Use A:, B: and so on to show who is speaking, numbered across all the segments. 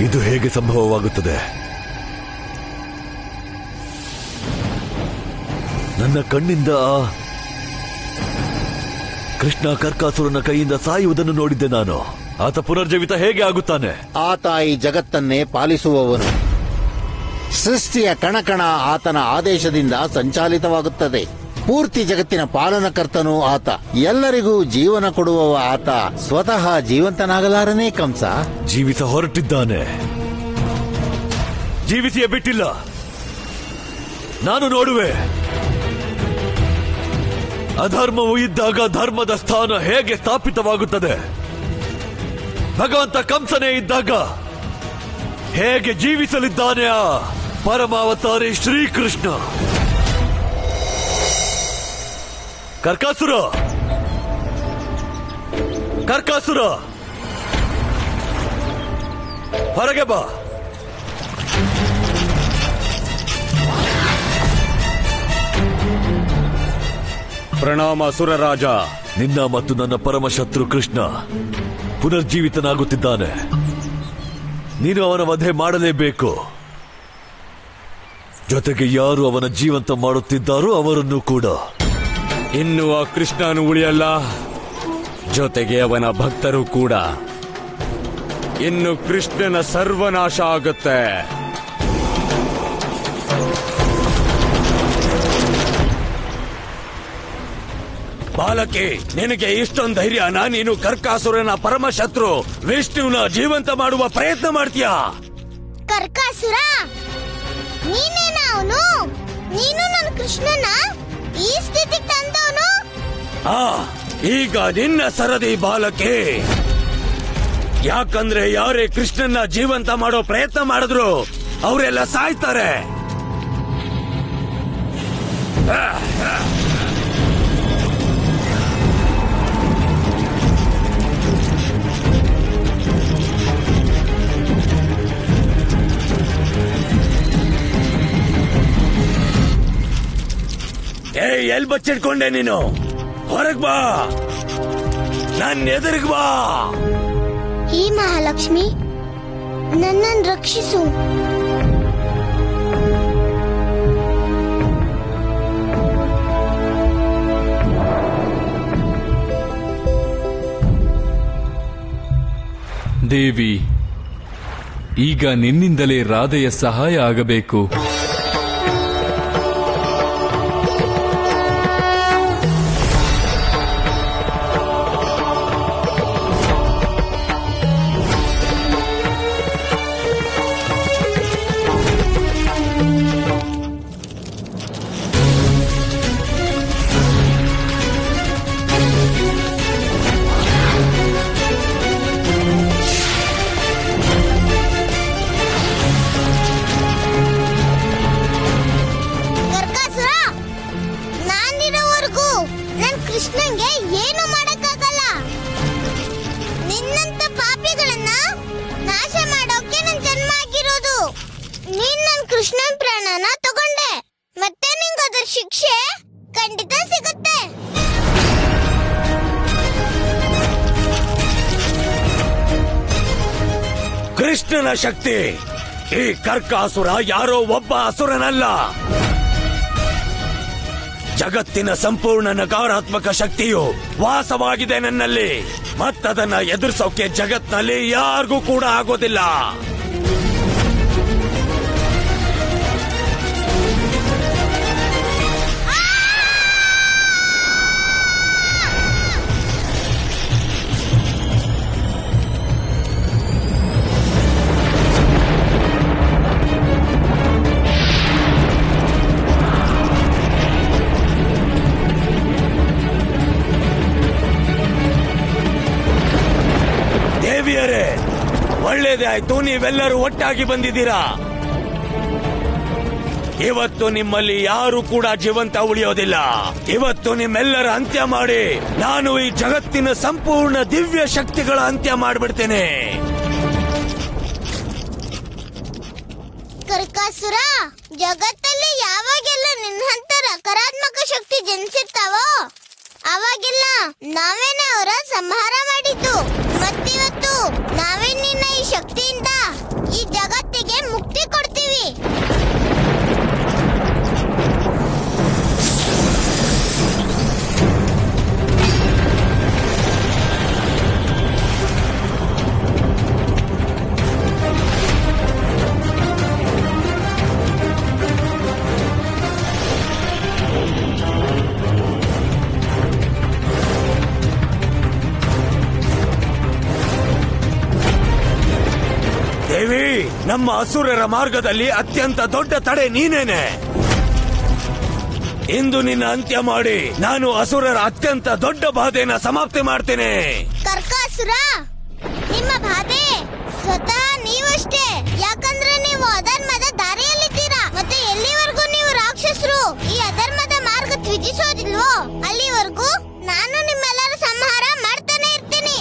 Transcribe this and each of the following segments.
A: ಇದು ಹೇಗೆ ಸಂಭವವಾಗುತ್ತದೆ? ನನ್ನ ಕಣ್ಣಿಂದ ಕೃಷ್ಣ ಕರ್ಕಾಸುರನ ಕೈಯಿಂದ ಸಾಯುವುದನ್ನು ನೋಡಿದ್ದೆ ನಾನು. ಆತ ಪುನರ್ಜೀವಿತ ಹೇಗೆ ಆಗುತ್ತಾನೆ?
B: ಆತ ಈ ಜಗತ್ತನ್ನೇ ಪಾಲಿಸುವವನು. ಸೃಷ್ಟಿಯ ಕಣಕಣ ಆತನ ಆದೇಶದಿಂದ ಸಂಚಾಲಿತವಾಗುತ್ತದೆ. ಪೂರ್ತಿ ಜಗತ್ತಿನ ಪಾಲನಕರ್ತನೂ ಆತ. ಎಲ್ಲರಿಗೂ ಜೀವನ ಕೊಡುವವ ಆತ. ಸ್ವತಃ ಜೀವಂತನಾಗಲಾರನೇ ಕಂಸ.
A: ಜೀವಿತ ಹೊರಟಿದ್ದಾನೆ, ಜೀವಿಸಿಯೇ ಬಿಟ್ಟಿಲ್ಲ. ನಾನು ನೋಡುವೆ. ಅಧರ್ಮವು ಇದ್ದಾಗ ಧರ್ಮದ ಸ್ಥಾನ ಹೇಗೆ ಸ್ಥಾಪಿತವಾಗುತ್ತದೆ. ಭಗವಂತ ಕಂಸನೇ ಇದ್ದಾಗ ಹೇಗೆ ಜೀವಿಸಲಿದ್ದಾನೆ ಆ ಪರಮಾವತಾರಿ ಶ್ರೀಕೃಷ್ಣ. ಕರ್ಕಾಸುರ, ಕರ್ಕಾಸುರ, ಹೊರಗೆ ಬಾ.
C: ಪ್ರಣಾಮ ಸುರರಾಜ.
A: ನಿನ್ನ ಮತ್ತು ನನ್ನ ಪರಮಶತ್ರು ಕೃಷ್ಣ ಪುನರ್ಜೀವಿತನಾಗುತ್ತಿದ್ದಾನೆ. ನೀನು ಅವನ ವಧೆ ಮಾಡಲೇಬೇಕು. ಜೊತೆಗೆ ಯಾರು ಅವನ ಜೀವಂತ ಮಾಡುತ್ತಿದ್ದಾರೋ ಅವರನ್ನು ಕೂಡ.
C: ಇನ್ನು ಆ ಕೃಷ್ಣನು ಉಳಿಯಲ್ಲ, ಜೊತೆಗೆ ಅವನ ಭಕ್ತರು ಕೂಡ. ಇನ್ನು ಕೃಷ್ಣನ ಸರ್ವನಾಶ ಆಗುತ್ತೆ. ಬಾಲಕಿ, ನಿನಗೆ ಇಷ್ಟೊಂದು ಧೈರ್ಯನ? ನೀನು ಕರ್ಕಾಸುರನ ಪರಮಶತ್ರು ವಿಷ್ಣುವಿನ ಜೀವಂತ ಮಾಡುವ ಪ್ರಯತ್ನ ಮಾಡ್ತೀಯಾ?
D: ಕರ್ಕಾಸುರ, ನೀನೇನ ಅವನು? ನೀನು ನನ್ನ ಕೃಷ್ಣನ ಈ ಸ್ಥಿತಿಗೆ ತಂದವನು?
C: ಈಗ ನಿನ್ನ ಸರದಿ ಬಾಲಕಿ. ಯಾಕಂದ್ರೆ ಯಾರೇ ಕೃಷ್ಣನ ಜೀವಂತ ಮಾಡೋ ಪ್ರಯತ್ನ ಮಾಡಿದ್ರು ಅವರೆಲ್ಲ ಸಾಯ್ತಾರೆ. ಎಲ್ ಬಚ್ಚಿಡ್ಕೊಂಡೆ ನೀನು? ಹೊರಗ್ ಬಾ, ನನ್ನ ಎದುರಿಗೆ ಬಾ.
D: ಹೇ ಮಹಾಲಕ್ಷ್ಮಿ, ನನ್ನನ್ನು ರಕ್ಷಿಸು.
E: ದೇವಿ, ಈಗ ನಿನ್ನಿಂದಲೇ ರಾಧೆಯ ಸಹಾಯ ಆಗಬೇಕು.
D: ಕೃಷ್ಣಂಗೆ ಏನು ಮಾಡಕ್ಕಾಗಲ್ಲ. ನಿನ್ನಂತ ಪಾಪಿಗಳನ್ನ ನಾಶ ಮಾಡೋಕೆ ನನ್ ಜನ್ಮ ಆಗಿರೋದು. ನೀನ್ ನನ್ ಕೃಷ್ಣನ್ ಪ್ರಾಣನ ತಗೊಂಡೆ, ಮತ್ತೆ ನಿಂಗೆ ಅದರ ಶಿಕ್ಷೆ ಖಂಡಿತ ಸಿಗುತ್ತೆ.
C: ಕೃಷ್ಣನ ಶಕ್ತಿ. ಈ ಕರ್ಕಾಸುರ ಯಾರೋ ಒಬ್ಬ ಅಸುರನಲ್ಲ. ಜಗತ್ತಿನ ಸಂಪೂರ್ಣ ನಕಾರಾತ್ಮಕ ಶಕ್ತಿಯು ವಾಸವಾಗಿದೆ ನನ್ನಲ್ಲಿ. ಮತ್ತದನ್ನ ಎದುರಿಸೋಕೆ ಜಗತ್ನಲ್ಲಿ ಯಾರಿಗೂ ಕೂಡ ಆಗೋದಿಲ್ಲ. ದೇವಿಯರೇ, ಒಳ್ಳೇದೇ ಆಯ್ತು, ನೀವೆಲ್ಲರೂ ಒಟ್ಟಾಗಿ ಬಂದಿದ್ದೀರಾ. ಇವತ್ತು ನಿಮ್ಮಲ್ಲಿ ಯಾರು ಕೂಡ ಜೀವಂತ ಉಳಿಯೋದಿಲ್ಲ. ಇವತ್ತು ನಿಮ್ಮೆಲ್ಲರ ಅಂತ್ಯ ಮಾಡಿ ನಾನು ಈ ಜಗತ್ತಿನ ಸಂಪೂರ್ಣ ದಿವ್ಯ ಶಕ್ತಿಗಳ ಅಂತ್ಯ ಮಾಡಿಬಿಡ್ತೇನೆ.
D: ಕರ್ಕಾಸುರ, ಜಗತ್ತಲ್ಲಿ ಯಾವಾಗೆಲ್ಲ ನಿನ್ನಂತ ನಕಾರಾತ್ಮಕ ಶಕ್ತಿ ಜನಿಸಿರ್ತಾವೋ ಅವಾಗೆಲ್ಲ ನಾವೇನೇ ಅವರ ಸಂಹಾರ ಮಾಡಿದ್ದು. ಮತ್ತಿವತ್ತು ನಾವೇ ನಿನ್ನ ಈ ಶಕ್ತಿಯಿಂದ ಈ
C: ನಮ್ಮ ಅಸುರರ ಮಾರ್ಗದಲ್ಲಿ ಅತ್ಯಂತ ದೊಡ್ಡ ತಡೆ ನೀನೇನೆ. ಇಂದು ನಿನ್ನ ಅಂತ್ಯ ಮಾಡಿ ನಾನು ಅಸುರರ ಅತ್ಯಂತ ದೊಡ್ಡ ಬಾಧೆನ ಸಮಾಪ್ತಿ ಮಾಡ್ತೇನೆ.
D: ಕರ್ಕಾಸುರ, ನಿಮ್ಮ ಬಾಧೆ ಸ್ವತಃ ನೀವಷ್ಟೇ. ಯಾಕಂದ್ರೆ ನೀವು ಅಧರ್ಮದ ದಾರಿಯಲ್ಲಿದ್ದೀರಾ. ಮತ್ತೆ ಎಲ್ಲಿವರೆಗೂ ನೀವು ರಾಕ್ಷಸರು ಈ ಅಧರ್ಮದ ಮಾರ್ಗ ತ್ಯಜಿಸೋದಿಲ್ವೋ ಅಲ್ಲಿವರೆಗೂ ನಾನು ನಿಮ್ಮೆಲ್ಲರ ಸಂಹಾರ ಮಾಡ್ತಾನೆ ಇರ್ತೀನಿ.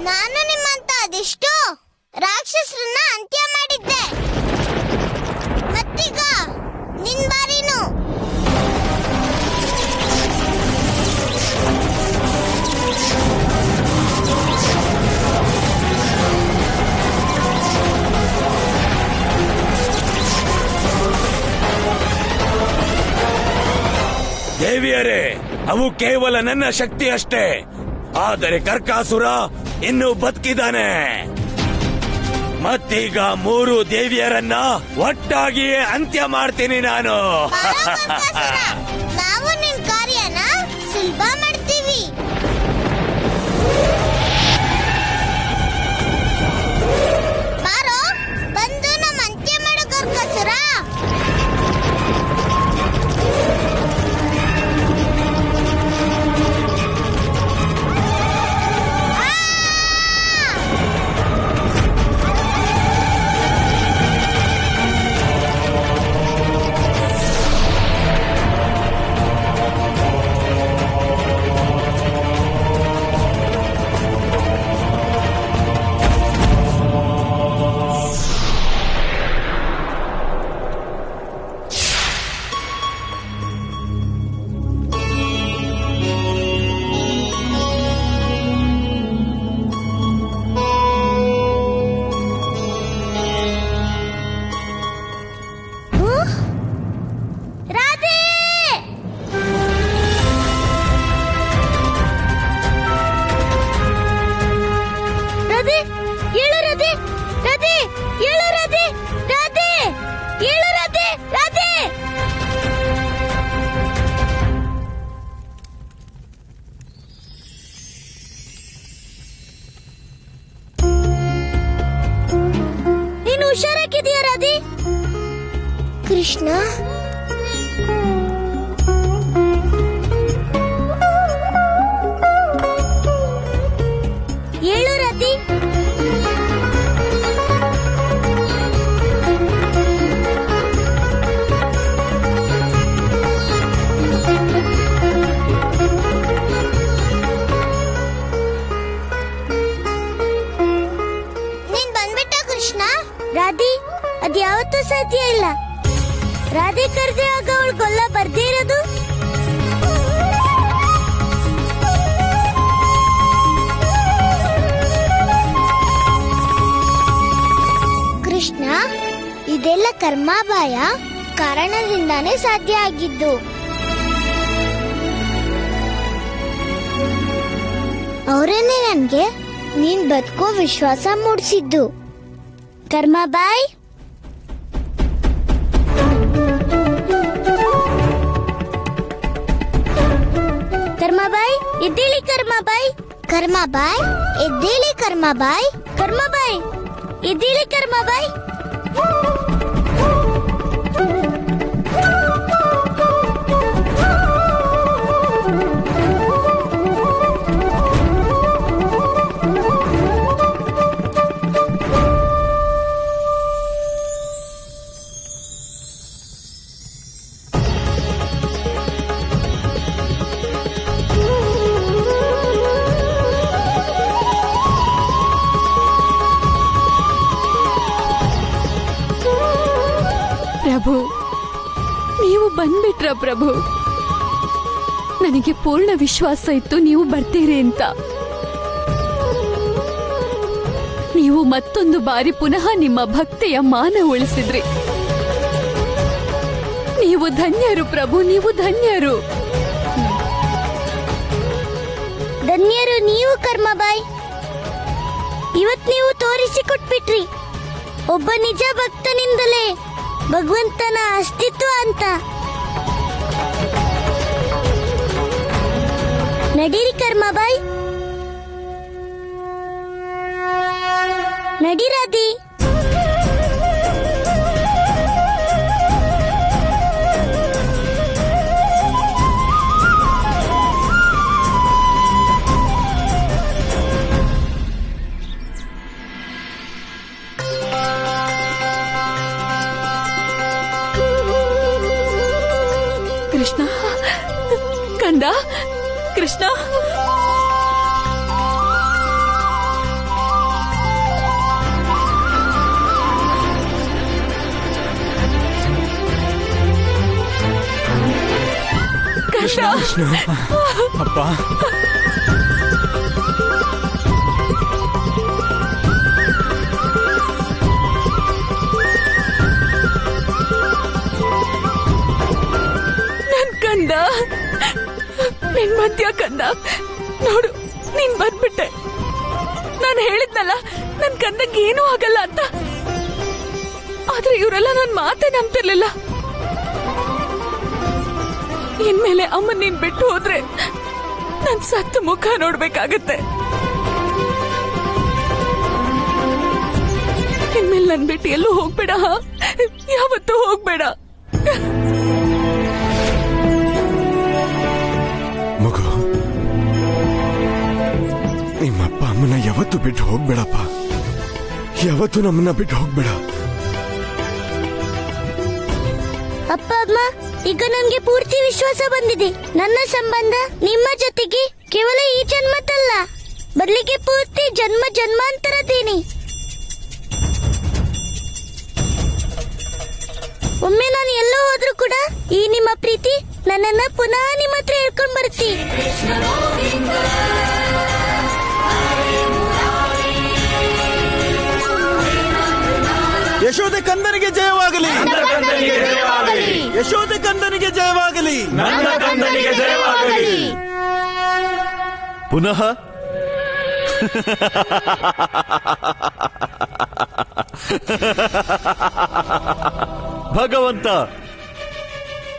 D: ನಾನು ನಿಮ್ಮಂತ ಅದೆಷ್ಟೋ ರಾಕ್ಷಸರನ್ನ ಅಂತ್ಯ ಮಾಡಿದ್ದೆ. ಮತ್ತೀಗ ನಿನ್ ಬಾರಿನು.
C: ದೇವಿಯರೇ, ಅವು ಕೇವಲ ನನ್ನ ಶಕ್ತಿ ಅಷ್ಟೇ. ಆದರೆ ಕರ್ಕಾಸುರ ಇನ್ನೂ ಬದುಕಿದ್ದಾನೆ. ಮತ್ತೀಗ 3 ದೇವಿಯರನ್ನ ಒಟ್ಟಾಗಿಯೇ ಅಂತ್ಯ ಮಾಡ್ತೀನಿ ನಾನು.
D: ನಾವು ನಿನ್ ಕಾರ್ಯನ ಸುಲಭ ಮಾಡ್ತೀವಿ. ಬಾರೋ, ಬಂದು ನಮ್ಮ ಅಂತ್ಯ ಮಾಡು ಕರ್ಕಾಸುರ. ಹುಷಾರಾಗಿದೆಯಾ ರಾಧೆ? ಕೃಷ್ಣ, ಹೇಳು ರಾಧೆ. ರಾಧೆ, ಅದ್ಯಾವತ್ತೂ ಸಾಧ್ಯ ಇಲ್ಲ. ರಾಧೆ ಕರೆದೆ ಆಗ ಅವಳು ಗೊಲ್ಲ ಬರ್ದೇ ಇರೋದು. ಕೃಷ್ಣ, ಇದೆಲ್ಲ ಕರ್ಮಾಭಾಯ ಕಾರಣದಿಂದಾನೇ ಸಾಧ್ಯ ಆಗಿದ್ದು. ಅವರೇನೆ ನನ್ಗೆ ನೀನ್ ಬದುಕೋ ವಿಶ್ವಾಸ ಮೂಡಿಸಿದ್ದು. ಕರ್ಮಾಬಾಯ್, ಕರ್ಮಾಬಾಯ್ ಎದ್ದೇಳಿ. ಕರ್ಮಾಬಾಯ್, ಕರ್ಮಾಬಾಯ್ ಎದ್ದೇಳಿ. ಕರ್ಮಾಬಾಯ್, ಕರ್ಮಾಬಾಯ್ ಎದ್ದೇಳಿ. ಕರ್ಮಾಬಾಯ್,
F: ಪ್ರಭು, ನೀವು ಬಂದ್ಬಿಟ್ರ ಪ್ರಭು. ನನಗೆ ಪೂರ್ಣ ವಿಶ್ವಾಸ ಇತ್ತು ನೀವು ಬರ್ತೀರಿ ಅಂತ. ನೀವು ಮತ್ತೊಂದು ಬಾರಿ ಪುನಃ ನಿಮ್ಮ ಭಕ್ತಿಯ ಮಾನ ಉಳಿಸಿದ್ರಿ. ನೀವು ಧನ್ಯರು ಪ್ರಭು, ನೀವು ಧನ್ಯರು.
D: ಧನ್ಯರು ನೀವು ಕರ್ಮಾಬಾಯ್. ಇವತ್ ನೀವು ತೋರಿಸಿಕೊಟ್ಬಿಟ್ರಿ ಒಬ್ಬ ನಿಜ ಭಕ್ತನಿಂದಲೇ ಭಗವಂತನ ಅಸ್ತಿತ್ವ ಅಂತ. ನಡೀರಿ ಕರ್ಮಾಬಾಯಿ, ನಡೀರಾದಿ.
F: ಕೃಷ್ಣ, ಕಂದ, ಕೃಷ್ಣ.
C: ಕೃಷ್ಣ ಅಪ್ಪ,
F: ಕಂದ, ನಿನ್ ಮಧ್ಯ ಕಂದ, ನೋಡು ನೀನ್ ಬಂದ್ಬಿಟ್ಟೆ. ನಾನು ಹೇಳಿದ್ನಲ್ಲ ನನ್ ಕಂದಂಗೆ ಏನೂ ಆಗಲ್ಲ ಅಂತ. ಆದ್ರೆ ಇವರೆಲ್ಲ ನನ್ ಮಾತೇ ನಂಬ್ತಿರ್ಲಿಲ್ಲ. ಇನ್ಮೇಲೆ ಅಮ್ಮ ನೀನ್ ಬಿಟ್ಟು ಹೋದ್ರೆ ನನ್ ಸತ್ತು ಮುಖ ನೋಡ್ಬೇಕಾಗತ್ತೆ. ಇನ್ಮೇಲೆ ನನ್ ಬಿಟ್ಟು ಎಲ್ಲೂ ಹೋಗ್ಬೇಡ, ಯಾವತ್ತೂ ಹೋಗ್ಬೇಡ.
C: ಮಗು, ನಿಮ್ಮಪ್ಪ ಅಮ್ಮನ ಯಾವತ್ತೂ ಬಿಟ್ಟು ಹೋಗ್ಬೇಡಪ್ಪ. ಯಾವತ್ತೂ ನಮ್ಮನ್ನ ಬಿಟ್ಟು ಹೋಗ್ಬೇಡ.
D: ಅಪ್ಪ ಅಮ್ಮ, ಈಗ ನನ್ಗೆ ಪೂರ್ತಿ ವಿಶ್ವಾಸ ಬಂದಿದೆ. ನನ್ನ ಸಂಬಂಧ ನಿಮ್ಮ ಜೊತೆಗೆ ಕೇವಲ ಈ ಜನ್ಮದಲ್ಲ, ಬರ್ಲಿಕ್ಕೆ ಪೂರ್ತಿ ಜನ್ಮ ಜನ್ಮಾಂತರದೇನಿ. ಒಮ್ಮೆ ನಾನು ಎಲ್ಲೋ ಹೋದ್ರೂ ಕೂಡ ಈ ನಿಮ್ಮ ಪ್ರೀತಿ ನನ್ನನ್ನ ಪುನಃ ನಿಮ್ಮ ಹತ್ರ ಹೇಳ್ಕೊಂಡ್ ಬರ್ತಿ.
A: ಯಶೋದೆ ಕಂದನಿಗೆ ಜಯವಾಗಲಿ, ಯಶೋದೆ ಕಂದನಿಗೆ ಜಯವಾಗಲಿ, ಪುನಃ ಭಗವಂತ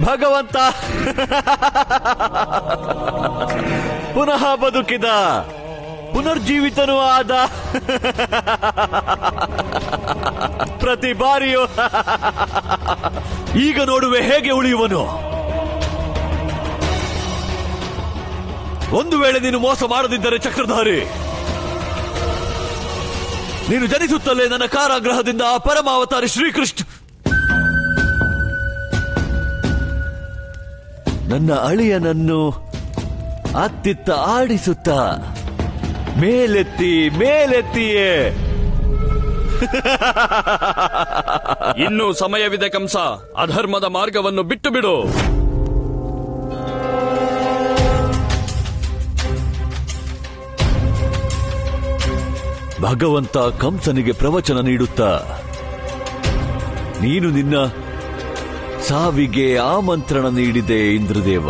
A: ಭಗವಂತ ಪುನಃ ಬದುಕಿದ, ಪುನರ್ಜೀವಿತನೂ ಆದ. ಪ್ರತಿ ಬಾರಿಯೂ ಈಗ ನೋಡುವೆ ಹೇಗೆ ಉಳಿಯುವನು. ಒಂದು ವೇಳೆ ನೀನು ಮೋಸ ಮಾಡದಿದ್ದರೆ ಚಕ್ರಧಾರಿ, ನೀನು ಜನಿಸುತ್ತಲೇ ನನ್ನ ಕಾರಾಗೃಹದಿಂದ ಪರಮಾವತಾರಿ ಶ್ರೀಕೃಷ್ಣ ನನ್ನ ಅಳಿಯನನ್ನು ಅತ್ತಿತ್ತ ಆಡಿಸುತ್ತ ಮೇಲೆತ್ತಿ ಮೇಲೆತ್ತಿಯೇ.
E: ಇನ್ನೂ ಸಮಯವಿದೆ ಕಂಸ, ಅಧರ್ಮದ ಮಾರ್ಗವನ್ನು ಬಿಟ್ಟು ಬಿಡು.
A: ಭಗವಂತ ಕಂಸನಿಗೆ ಪ್ರವಚನ ನೀಡುತ್ತಾ, ನೀನು ನಿನ್ನ ಸಾವಿಗೆ ಆಮಂತ್ರಣ ನೀಡಿದೆ ಇಂದ್ರದೇವ.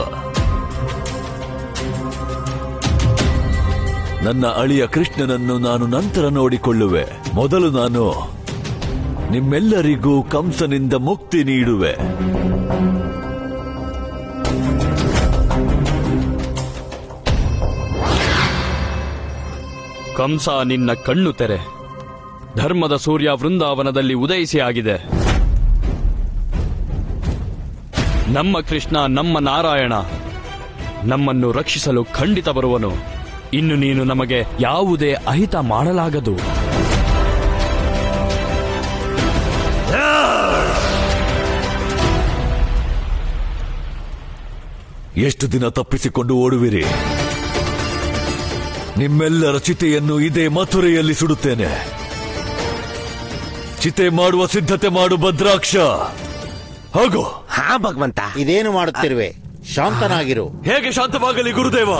A: ನನ್ನ ಅಳಿಯ ಕೃಷ್ಣನನ್ನು ನಾನು ನಂತರ ನೋಡಿಕೊಳ್ಳುವೆ. ಮೊದಲು ನಾನು ನಿಮ್ಮೆಲ್ಲರಿಗೂ ಕಂಸನಿಂದ ಮುಕ್ತಿ ನೀಡುವೆ.
E: ಕಂಸ, ನಿನ್ನ ಕಣ್ಣು ತೆರೆ. ಧರ್ಮದ ಸೂರ್ಯ ವೃಂದಾವನದಲ್ಲಿ ಉದಯಿಸಿ ಆಗಿದೆ. ನಮ್ಮ ಕೃಷ್ಣ, ನಮ್ಮ ನಾರಾಯಣ ನಮ್ಮನ್ನು ರಕ್ಷಿಸಲು ಖಂಡಿತ ಬರುವನು. ಇನ್ನು ನೀನು ನಮಗೆ ಯಾವುದೇ ಅಹಿತ ಮಾಡಲಾಗದು.
A: ಎಷ್ಟು ದಿನ ತಪ್ಪಿಸಿಕೊಂಡು ಓಡುವಿರಿ? ನಿಮ್ಮೆಲ್ಲರ ಚಿತೆಯನ್ನು ಇದೇ ಮಥುರೆಯಲ್ಲಿ ಸುಡುತ್ತೇನೆ. ಚಿತೆ ಮಾಡುವ ಸಿದ್ಧತೆ ಮಾಡು ಭದ್ರಾಕ್ಷ. ಹೋಗು.
B: ಹಾ ಭಗವಂತ, ಇದೇನು ಮಾಡುತ್ತಿರುವೆ? ಶಾಂತನಾಗಿರು.
A: ಹೇಗೆ ಶಾಂತವಾಗಲಿ ಗುರುದೇವ?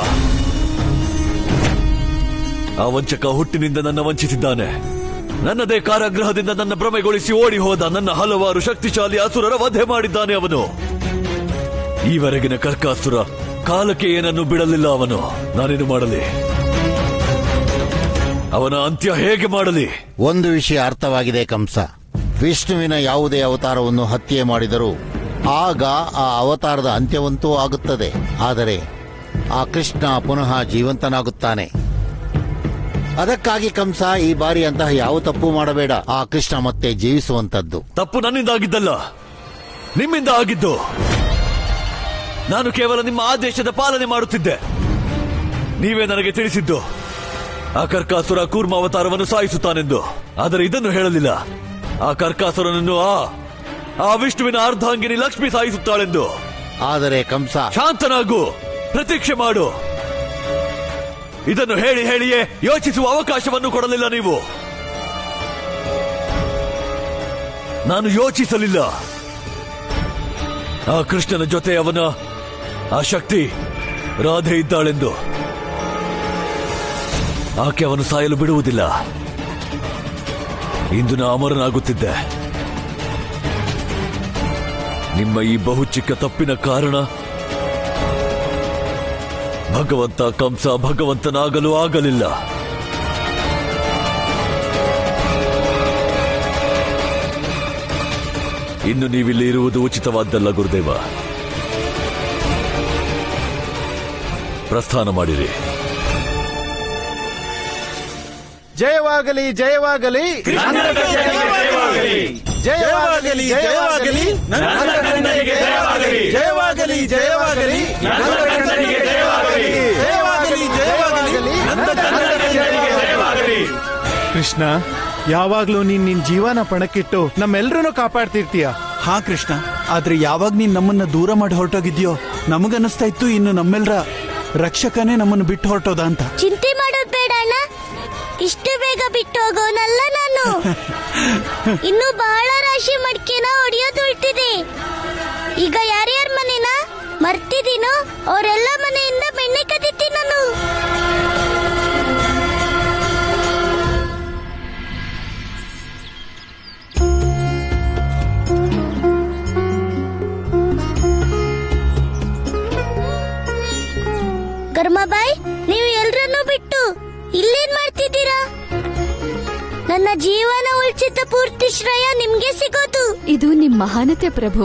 A: ಆ ವಂಚಕ ಹುಟ್ಟಿನಿಂದ ನನ್ನ ವಂಚಿಸಿದ್ದಾನೆ. ನನ್ನದೇ ಕಾರಾಗೃಹದಿಂದ ನನ್ನ ಭ್ರಮೆಗೊಳಿಸಿ ಓಡಿ ಹೋದ. ನನ್ನ ಹಲವಾರು ಶಕ್ತಿಶಾಲಿ ಅಸುರರ ವಧೆ ಮಾಡಿದ್ದಾನೆ ಅವನು. ಈವರೆಗಿನ ಕರ್ಕಾಸುರ ಕಾಲಕ್ಕೆ ಏನನ್ನು ಬಿಡಲಿಲ್ಲ ಅವನು. ನಾನೇನು ಮಾಡಲಿ? ಅವನ ಅಂತ್ಯ ಹೇಗೆ ಮಾಡಲಿ?
B: ಒಂದು ವಿಷಯ ಅರ್ಥವಾಗಿದೆ ಕಂಸ. ವಿಷ್ಣುವಿನ ಯಾವುದೇ ಅವತಾರವನ್ನು ಹತ್ಯೆ ಮಾಡಿದರೂ ಆಗ ಆ ಅವತಾರದ ಅಂತ್ಯವಂತೂ ಆಗುತ್ತದೆ. ಆದರೆ ಆ ಕೃಷ್ಣ ಪುನಃ ಜೀವಂತನಾಗುತ್ತಾನೆ. ಅದಕ್ಕಾಗಿ ಕಂಸ ಈ ಬಾರಿ ಅಂತಹ ಯಾವ ತಪ್ಪು ಮಾಡಬೇಡ. ಆ ಕೃಷ್ಣ ಮತ್ತೆ ಜೀವಿಸುವಂತದ್ದು.
A: ತಪ್ಪು ನನ್ನಿಂದ ಆಗಿದ್ದಲ್ಲ, ನಿಮ್ಮಿಂದ ಆಗಿದ್ದು. ನಾನು ಕೇವಲ ನಿಮ್ಮ ಆದೇಶದ ಪಾಲನೆ ಮಾಡುತ್ತಿದ್ದೆ. ನೀವೇ ನನಗೆ ತಿಳಿಸಿದ್ದು ಆ ಕರ್ಕಾಸುರ ಕೂರ್ಮ ಅವತಾರವನ್ನು ಸಾಯಿಸುತ್ತಾನೆಂದು. ಆದರೆ ಇದನ್ನು ಹೇಳಲಿಲ್ಲ, ಆ ಕರ್ಕಾಸುರನನ್ನು ಆ ವಿಷ್ಣುವಿನ ಅರ್ಧಾಂಗಿನಿ ಲಕ್ಷ್ಮಿ ಸಾಯಿಸುತ್ತಾಳೆಂದು.
B: ಆದರೆ ಕಂಸ,
A: ಶಾಂತನಾಗು, ಪ್ರತೀಕ್ಷೆ ಮಾಡು. ಇದನ್ನು ಹೇಳಿ ಹೇಳಿಯೇ ಯೋಚಿಸುವ ಅವಕಾಶವನ್ನು ಕೊಡಲಿಲ್ಲ ನೀವು. ನಾನು ಯೋಚಿಸಲಿಲ್ಲ. ಆ ಕೃಷ್ಣನ ಜೊತೆ ಅವನ ಆ ಶಕ್ತಿ ರಾಧೆ ಇದ್ದಾಳೆಂದು. ಆಕೆ ಅವನು ಸಾಯಲು ಬಿಡುವುದಿಲ್ಲ. ಇಂದು ನಾ ಅಮರನಾಗುತ್ತಿದ್ದೆ. ನಿಮ್ಮ ಈ ಬಹು ಚಿಕ್ಕ ತಪ್ಪಿನ ಕಾರಣ ಭಗವಂತ ಕಂಸ ಭಗವಂತನಾಗಲು ಆಗಲಿಲ್ಲ. ಇನ್ನು ನೀವಿಲ್ಲಿ ಇರುವುದು ಉಚಿತವಾದ್ದಲ್ಲ ಗುರುದೇವ. ಪ್ರಸ್ಥಾನ ಮಾಡಿರಿ.
G: ಜಯವಾಗಲಿ ಜಯವಾಗಲಿ ಜಯವಾಗಲಿ ಜಯವಾಗಲಿ ಜಯವಾಗಲಿ ಜಯವಾಗಲಿ ಜಯವಾಗಲಿ ಜಯವಾಗಲಿ. ಕೃಷ್ಣ, ಯಾವಾಗ್ಲೂ ನಿನ್ ಜೀವನ ಪಣಕ್ಕಿಟ್ಟು ನಮ್ಮೆಲ್ರನ್ನೂ ಕಾಪಾಡ್ತಿರ್ತೀಯ.
H: ಹಾ ಕೃಷ್ಣ, ಆದ್ರೆ ಯಾವಾಗ ನೀನ್ ನಮ್ಮನ್ನ ದೂರ ಮಾಡಿ ಹೊರಟೋಗಿದ್ಯೋ ನಮಗನ್ನಿಸ್ತಾ ಇತ್ತು ಇನ್ನು ನಮ್ಮೆಲ್ಲರ ರಕ್ಷಕನೇ ನಮ್ಮನ್ನು ಬಿಟ್ಟು ಹೊರಟೋದ ಅಂತ.
D: ಚಿಂತೆ ಮಾಡೋದ್ ಬೇಡ ಅಣ್ಣ, ಇಷ್ಟು ಬೇಗ ಬಿಟ್ಟು ಹೋಗೋನಲ್ಲ ನಾನು. ಇನ್ನು ಬಹಳ ರಾಶಿ ಮಡಿಕೆನ ಹೊಡೆಯೋದು ಉಳ್ತಿದೆ. ಈಗ ಯಾರ್ಯಾರ ಮನೆನ ಮರ್ತಿದ್ದೀನೋ ಅವರೆಲ್ಲ ಮನೆಯಿಂದ ಬೆಣ್ಣೆ ಕದಿತೀನಿ ನಾನು. ಕರ್ಮಬಾಯ್, ನೀವು ಎಲ್ರನ್ನೂ ಬಿಟ್ಟು ಇಲ್ಲೇನ್ ಮಾಡ್ತಿದ್ದೀರಾ? ನನ್ನ ಜೀವನ ಉಳಿಸಿದ ಪೂರ್ತಿ ಶ್ರೇಯ ನಿಮ್ಗೆ ಸಿಗೋದು.
F: ಇದು ನಿಮ್ಮ ಮಹಾನತೆ ಪ್ರಭು.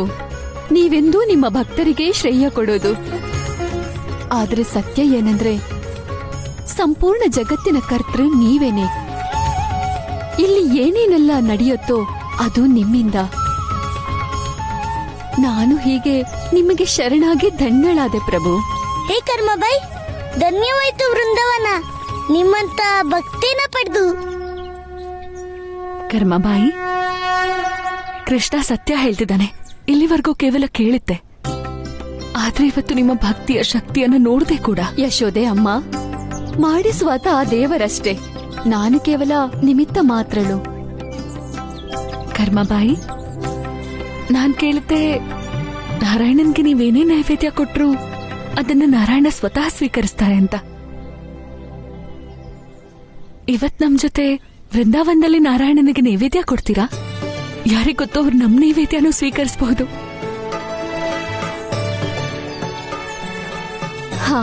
F: ನೀವೆಂದೂ ನಿಮ್ಮ ಭಕ್ತರಿಗೆ ಶ್ರೇಯ ಕೊಡೋದು. ಆದ್ರೆ ಸತ್ಯ ಏನಂದ್ರೆ ಸಂಪೂರ್ಣ ಜಗತ್ತಿನ ಕರ್ತೃ ನೀವೇನೆ. ಇಲ್ಲಿ ಏನೇನೆಲ್ಲ ನಡೆಯುತ್ತೋ ಅದು ನಿಮ್ಮಿಂದ. ನಾನು ಹೀಗೆ ನಿಮಗೆ ಶರಣಾಗಿ ಧನ್ಯಳಾದೆ ಪ್ರಭು.
D: ಹೇ ಕರ್ಮಬಾಯ್, ಧನ್ಯವಾಯ್ತು ವೃಂದವನ ನಿಮ್ಮಂತ ಭಕ್ತಿನ ಪಡೆದು.
F: ಕರ್ಮಬಾಯಿ, ಕೃಷ್ಣ ಸತ್ಯ ಹೇಳ್ತಿದ್ದಾನೆ. ಇಲ್ಲಿವರೆಗೂ ಕೇವಲ ಕೇಳಿದ್ದೆ, ಆದ್ರೆ ಇವತ್ತು ನಿಮ್ಮ ಭಕ್ತಿಯ ಶಕ್ತಿಯನ್ನು ನೋಡದೆ ಕೂಡ. ಯಶೋದೆ ಅಮ್ಮ, ಮಾಡಿಸುವಾತ ಆ ದೇವರಷ್ಟೇ, ನಾನು ಕೇವಲ ನಿಮಿತ್ತ ಮಾತ್ರಳು. ಕರ್ಮಬಾಯಿ, ನಾನ್ ಕೇಳಿದ್ದೆ ನಾರಾಯಣನ್ಗೆ ನೀವೇನೇ ನೈವೇದ್ಯ ಕೊಟ್ರು ಅದನ್ನ ನಾರಾಯಣ ಸ್ವತಃ ಸ್ವೀಕರಿಸ್ತಾರೆ ಅಂತ. ಇವತ್ ನಮ್ ಜೊತೆ ವೃಂದಾವನದಲ್ಲಿ ನಾರಾಯಣನಿಗೆ ನೈವೇದ್ಯ ಕೊಡ್ತೀರಾ? ಯಾರಿಗೊತ್ತೋ ಅವ್ರು ನಮ್ ನೈವೇದ್ಯನೂ ಸ್ವೀಕರಿಸಬಹುದು. ಹಾ,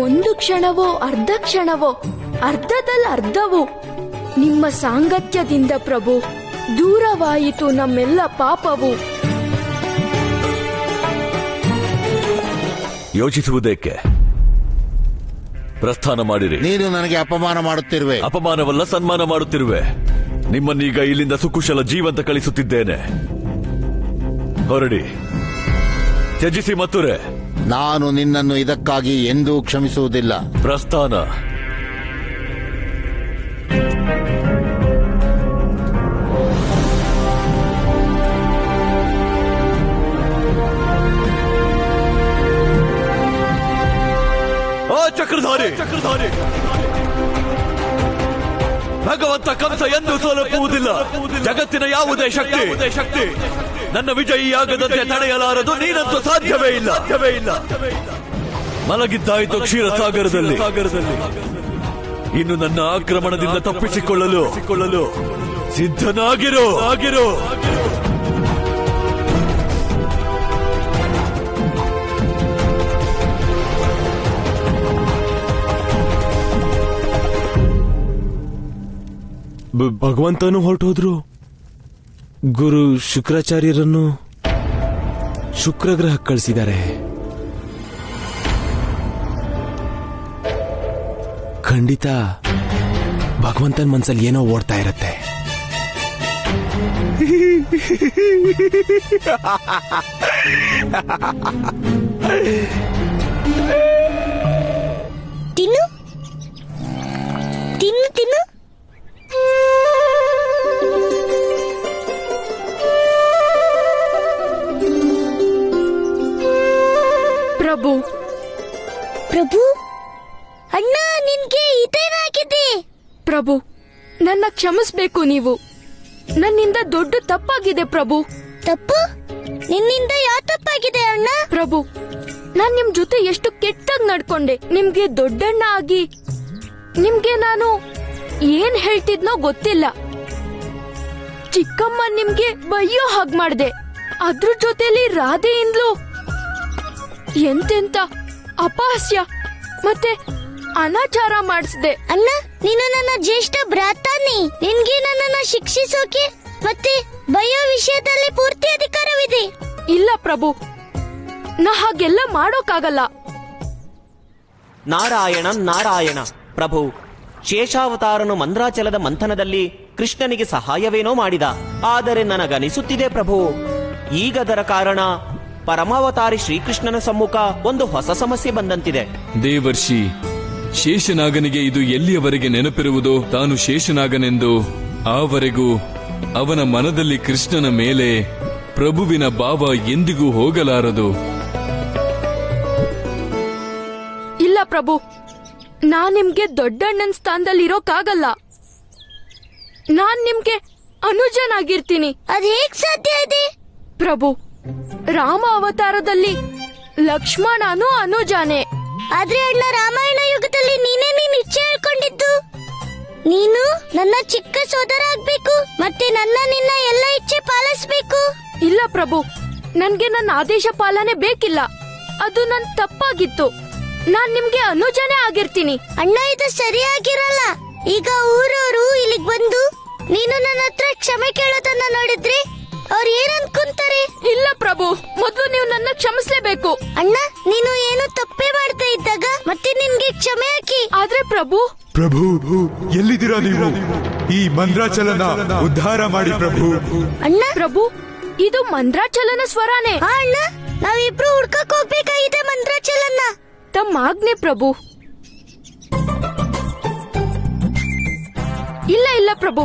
I: ಒಂದು ಕ್ಷಣವೋ ಅರ್ಧ ಕ್ಷಣವೋ, ಅರ್ಧದಲ್ಲಿ ಅರ್ಧವೋ ನಿಮ್ಮ ಸಾಂಗತ್ಯದಿಂದ ಪ್ರಭು ದೂರವಾಯಿತು ನಮ್ಮೆಲ್ಲ ಪಾಪವು.
A: ಯೋಚಿಸುವುದೇಕೆ? ಪ್ರಸ್ಥಾನ ಮಾಡಿರಿ.
B: ನೀನು ನನಗೆ ಅಪಮಾನ ಮಾಡುತ್ತಿರುವೆ.
A: ಅಪಮಾನವಲ್ಲ, ಸನ್ಮಾನ ಮಾಡುತ್ತಿರುವೆ. ನಿಮ್ಮನ್ನೀಗ ಇಲ್ಲಿಂದ ಸುಕುಶಲ ಜೀವಂತ ಕಳಿಸುತ್ತಿದ್ದೇನೆ. ಹೊರಡಿ, ತ್ಯಜಿಸಿ ಮಥುರೆ.
B: ನಾನು ನಿನ್ನನ್ನು ಇದಕ್ಕಾಗಿ ಎಂದೂ ಕ್ಷಮಿಸುವುದಿಲ್ಲ.
A: ಪ್ರಸ್ಥಾನ. ಚಕ್ರಧಾರಿ, ಚಕ್ರಧಾರಿ, ಭಗವಂತ ಕಂಸ ಎಂದೂ ಸೋಲುವುದಿಲ್ಲ. ಜಗತ್ತಿನ ಯಾವುದೇ ಶಕ್ತಿ ನನ್ನ ವಿಜಯಿಯಾಗದಂತೆ ತಡೆಯಲಾರದು. ನೀನಂತೂ ಸಾಧ್ಯವೇ ಇಲ್ಲ, ಸಾಧ್ಯವೇ ಇಲ್ಲ. ಮಲಗಿದ್ದಾಯಿತು ಕ್ಷೀರಸಾಗರದಲ್ಲಿ. ಇನ್ನು ನನ್ನ ಆಕ್ರಮಣದಿಂದ ತಪ್ಪಿಸಿಕೊಳ್ಳಲು ಸಿದ್ಧನಾಗಿರೋ.
J: ಭಗವಂತನು ಹೊರಟೋದ್ರು. ಗುರು ಶುಕ್ರಾಚಾರ್ಯರನ್ನು ಶುಕ್ರಗ್ರಹ ಕಳಿಸಿದ್ದಾರೆ. ಖಂಡಿತ ಭಗವಂತನ ಮನ್ಸಲ್ಲಿ ಏನೋ ಓಡ್ತಾ ಇರತ್ತೆ.
D: ತಿನ್ನು ತಿನ್ನು ತಿನ್ನು.
I: ಪ್ರಭು
D: ಪ್ರಭು ಅಣ್ಣ, ನಿನ್ಗೆ ಇದೇನಾಗಿದೆ?
I: ಪ್ರಭು, ನನ್ನ ಕ್ಷಮಿಸ್ಬೇಕು ನೀವು. ನನ್ನಿಂದ ದೊಡ್ಡ ತಪ್ಪಾಗಿದೆ ಪ್ರಭು.
D: ತಪ್ಪು? ನಿನ್ನಿಂದ ಯಾವ ತಪ್ಪಾಗಿದೆ ಅಣ್ಣ?
I: ಪ್ರಭು, ನಾನ್ ನಿಮ್ ಜೊತೆ ಎಷ್ಟು ಕೆಟ್ಟಾಗಿ ನಡ್ಕೊಂಡೆ. ನಿಮ್ಗೆ ದೊಡ್ಡಣ್ಣ ಆಗಿ ನಿಮ್ಗೆ ನಾನು ಏನ್ ಹೇಳ್ತಿದ್ನೋ ಗೊತ್ತಿಲ್ಲ. ಚಿಕ್ಕಮ್ಮ ನಿಮ್ಗೆ ಬೈಯೋ ಹಾಗ್ ಮಾಡ್ದೆ. ಅದ್ರ ಜೊತೆಲಿ ರಾಧೆಯಿಂದ್ಲು ಎಂತೆಂತ ಅಪಹಾಸ್ಯ ಮತ್ತೆ ಅನಾಚಾರ ಮಾಡಿಸ್ದೆ.
D: ಅಣ್ಣ, ನೀನು ನನ್ನ ಜ್ಯೇಷ್ಠ ಭ್ರಾತಾನಿ. ನಿನ್ಗೆ ನನ್ನನ್ನ ಶಿಕ್ಷಿಸೋಕೆ ಮತ್ತೆ ಬಯೋ ವಿಷಯದಲ್ಲಿ ಪೂರ್ತಿ ಅಧಿಕಾರವಿದೆ.
I: ಇಲ್ಲ ಪ್ರಭು, ನಾ ಹಾಗೆಲ್ಲ ಮಾಡೋಕ್ಕಾಗಲ್ಲ.
K: ನಾರಾಯಣ ನಾರಾಯಣ. ಪ್ರಭು, ಶೇಷಾವತಾರನು ಮಂದ್ರಾಚಲದ ಮಂಥನದಲ್ಲಿ ಕೃಷ್ಣನಿಗೆ ಸಹಾಯವೇನೋ ಮಾಡಿದ. ಆದರೆ ನನಗನಿಸುತ್ತಿದೆ ಪ್ರಭು, ಈಗದರ ಕಾರಣ ಪರಮಾವತಾರಿ ಶ್ರೀಕೃಷ್ಣನ ಸಮ್ಮುಖ ಒಂದು ಹೊಸ ಸಮಸ್ಯೆ ಬಂದಂತಿದೆ.
E: ದೇವರ್ಷಿ, ಶೇಷನಾಗನಿಗೆ ಇದು ಎಲ್ಲಿಯವರೆಗೆ ನೆನಪಿರುವುದೋ ತಾನು ಶೇಷನಾಗನೆಂದು, ಆವರೆಗೂ ಅವನ ಮನದಲ್ಲಿ ಕೃಷ್ಣನ ಮೇಲೆ ಪ್ರಭುವಿನ ಭಾವ ಎಂದಿಗೂ ಹೋಗಲಾರದು.
I: ಇಲ್ಲ ಪ್ರಭು, ನಾನ್ ನಿಮ್ಗೆ ದೊಡ್ಡಣ್ಣನ ಸ್ಥಾನದಲ್ಲಿರೋಕ್ಕಾಗಲ್ಲ. ನಾನ್ ನಿಮ್ಗೆ ಅನುಜನಾಗಿರ್ತೀನಿ.
D: ಅದ್ ಹೇಗ್ ಸಾಧ್ಯ ಇದೆ?
I: ಪ್ರಭು, ರಾಮ ಅವತಾರದಲ್ಲಿ ಲಕ್ಷ್ಮಣನು ಅನುಜಾನೆ.
D: ಆದ್ರೆ ಅಣ್ಣ, ರಾಮಾಯಣ ಯುಗದಲ್ಲಿ ನೀನೇ ನೀನ್ ಇಚ್ಛೆ ಹೇಳ್ಕೊಂಡಿದ್ದು. ನೀನು ನನ್ನ ಚಿಕ್ಕ ಸೋದರ ಆಗ್ಬೇಕು ಮತ್ತೆ ನಿನ್ನ ಎಲ್ಲ ಇಚ್ಛೆ ಪಾಲಿಸ್ಬೇಕು.
I: ಇಲ್ಲ ಪ್ರಭು, ನನ್ಗೆ ನನ್ನ ಆದೇಶ ಪಾಲನೆ ಬೇಕಿಲ್ಲ. ಅದು ನನ್ ತಪ್ಪಾಗಿತ್ತು. ನಾನ್ ನಿಮ್ಗೆ ಅನುಜನೇ ಆಗಿರ್ತೀನಿ.
D: ಅಣ್ಣ, ಇದು ಸರಿಯಾಗಿರಲ್ಲ. ಈಗ ಊರವರು ಇಲ್ಲಿಗೆ ಬಂದು ನೀನು ನನ್ನ ಹತ್ರ ಕ್ಷಮೆ ಕೇಳೋದನ್ನ ನೋಡಿದ್ರೆ ಅವ್ರು ಏನ್ ಅನ್ಕೊಂತಾರೆ?
I: ಇಲ್ಲ ಪ್ರಭು, ಮೊದಲು ನೀವು ನನ್ನ ಕ್ಷಮಿಸ್ಲೇಬೇಕು.
D: ಅಣ್ಣ, ನೀನು ಏನು ತಪ್ಪೇ ಮಾಡ್ತಾ ಇದ್ದಾಗ ಮತ್ತೆ ನಿನ್ಗೆ ಕ್ಷಮೆ ಹಾಕಿ.
I: ಆದ್ರೆ ಪ್ರಭು
L: ಪ್ರಭು, ಎಲ್ಲಿದ್ದೀರಾ ನೀವು? ಈ ಮಂದ್ರಾಚಲನ ಉದ್ಧಾರ ಮಾಡಿ ಪ್ರಭು.
I: ಅಣ್ಣ, ಪ್ರಭು, ಇದು ಮಂದ್ರಾಚಲನ ಸ್ವರಾನೇ.
D: ಅಣ್ಣ, ನಾವಿಬ್ರು ಹುಡ್ಕಕ್ ಹೋಗ್ಬೇಕಾಗಿದೆ ಮಂದ್ರಾಚಲನ.
I: ತಮ್ಮ ಆಜ್ಞೆ ಪ್ರಭು. ಇಲ್ಲ ಇಲ್ಲ ಪ್ರಭು,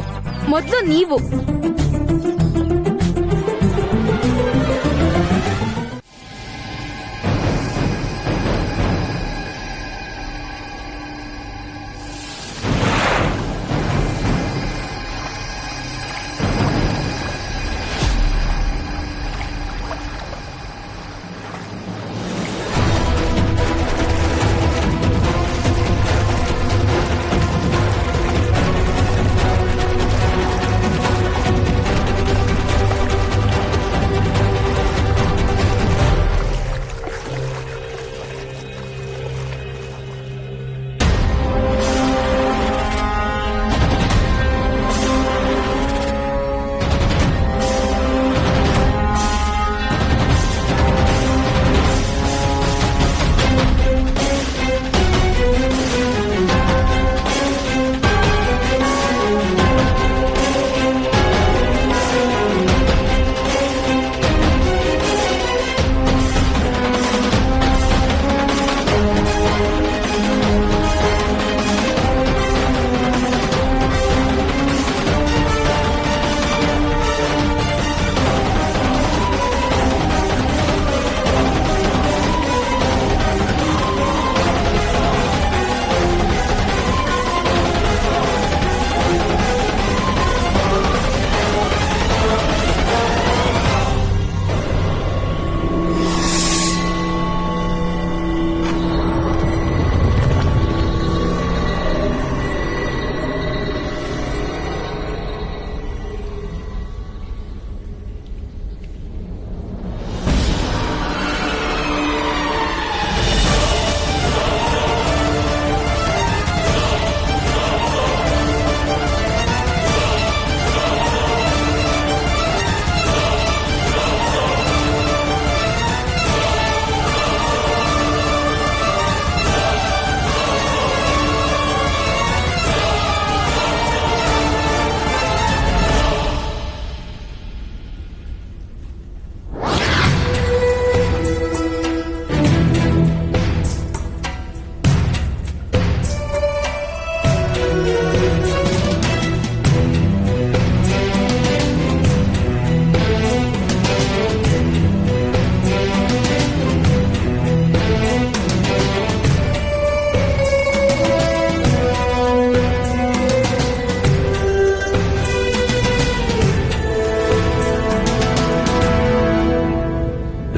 I: ಮೊದಲು ನೀವು.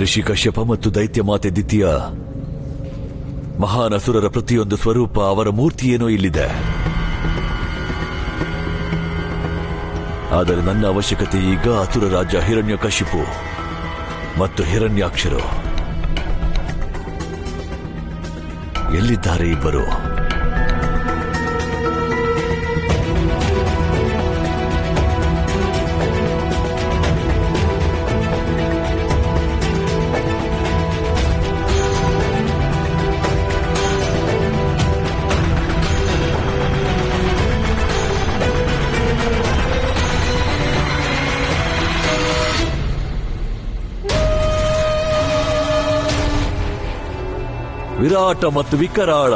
A: ಋಷಿ ಕಶ್ಯಪ ಮತ್ತು ದೈತ್ಯ ಮಾತೆ ದಿತಿಯ ಮಹಾನ್ ಅಸುರರ ಪ್ರತಿಯೊಂದು ಸ್ವರೂಪ, ಅವರ ಮೂರ್ತಿಯೇನೋ ಇಲ್ಲಿದೆ. ಆದರೆ ನನ್ನ ಅವಶ್ಯಕತೆ ಈಗ ಅಸುರ ರಾಜ ಹಿರಣ್ಯಕಶಿಪು ಮತ್ತು ಹಿರಣ್ಯಾಕ್ಷರು. ಎಲ್ಲಿದ್ದಾರೆ ಇಬ್ಬರು? ವಿರಾಟ ಮತ್ತು ವಿಕರಾಳ